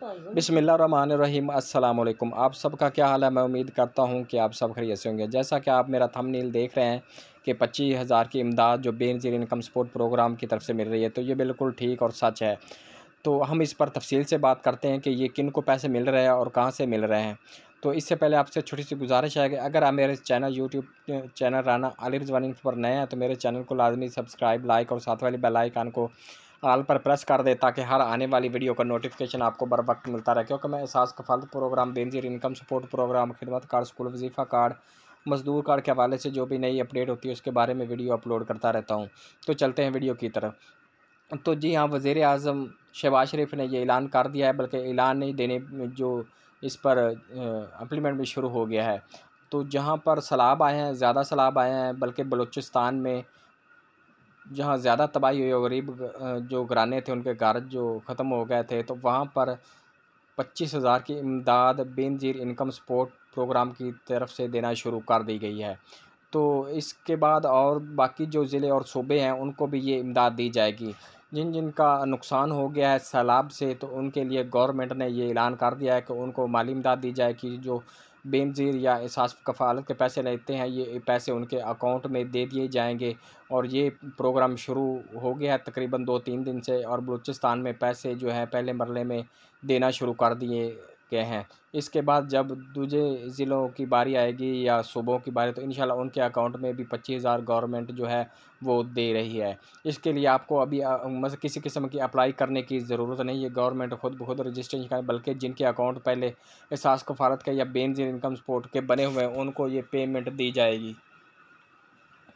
बिस्मिल्लाहिर्रहमानिर्रहीम। अस्सलाम वालेकुम। आप सबका क्या हाल है? मैं उम्मीद करता हूँ कि आप सब खैरियत से होंगे। जैसा कि आप मेरा थंबनेल देख रहे हैं कि 25,000 की इमदाद जो बेनज़ीर इनकम सपोर्ट प्रोग्राम की तरफ से मिल रही है, तो ये बिल्कुल ठीक और सच है। तो हम इस पर तफसील से बात करते हैं कि ये किन को पैसे मिल रहे हैं और कहाँ से मिल रहे हैं। तो इससे पहले आपसे छोटी सी गुजारिश है कि अगर आप मेरे channel YouTube channel Rana Ali Rizwani info पर नए हैं तो मेरे चैनल को लाजमी सब्सक्राइब, लाइक और साथ वाली बेल आइकन को ऑल पर प्रेस कर दे ताकि हर आने वाली वीडियो का नोटिफिकेशन आपको बर वक्त मिलता रहे। क्योंकि मैं Ehsaas Kafaalat programme, Benazir income support programme, Khidmat card, school Wazifa card, Mazdoor card के हवाले से जो भी नई अपडेट होती है उसके बारे में वीडियो अपलोड करता रहता हूँ। तो चलते हैं वीडियो की तरफ। तो जी हाँ, वज़ीर आज़म शहबाज शरीफ ने ये ऐलान कर दिया है, बल्कि ऐलान नहीं देने जो इस पर इम्प्लीमेंट भी शुरू हो गया है। तो जहाँ पर सैलाब आए हैं, ज़्यादा सैलाब आए हैं, बल्कि बलूचिस्तान में जहाँ ज़्यादा तबाही हुई और गरीब जो घराने थे उनके घर जो ख़त्म हो गए थे, तो वहाँ पर 25,000 की इमदाद बेनज़ीर इनकम सपोर्ट प्रोग्राम की तरफ से देना शुरू कर दी गई है। तो इसके बाद और बाकी जो ज़िले और सूबे हैं उनको भी ये इमदाद दी जाएगी। जिन जिनका नुकसान हो गया है सैलाब से, तो उनके लिए गवर्नमेंट ने ये ऐलान कर दिया है कि उनको माली इमदाद दी जाएगी। जो बेनज़ीर या एहसास कफ़ालत के पैसे लेते हैं, ये पैसे उनके अकाउंट में दे दिए जाएंगे। और ये प्रोग्राम शुरू हो गया है तकरीबन 2-3 दिन से, और बलूचिस्तान में पैसे जो है पहले मरले में देना शुरू कर दिए गए हैं। इसके बाद जब दूसरे ज़िलों की बारी आएगी या सूबों की बारी, तो इंशाल्लाह उनके अकाउंट में भी 25,000 गवर्नमेंट जो है वो दे रही है। इसके लिए आपको अभी मतलब किसी किस्म की अप्लाई करने की ज़रूरत नहीं है। गवर्नमेंट खुद ब खुद रजिस्ट्रेशन करें, बल्कि जिनके अकाउंट पहले एहसास कफ़ालत के या बेनज़ीर इनकम सपोर्ट के बने हुए हैं उनको ये पेमेंट दी जाएगी।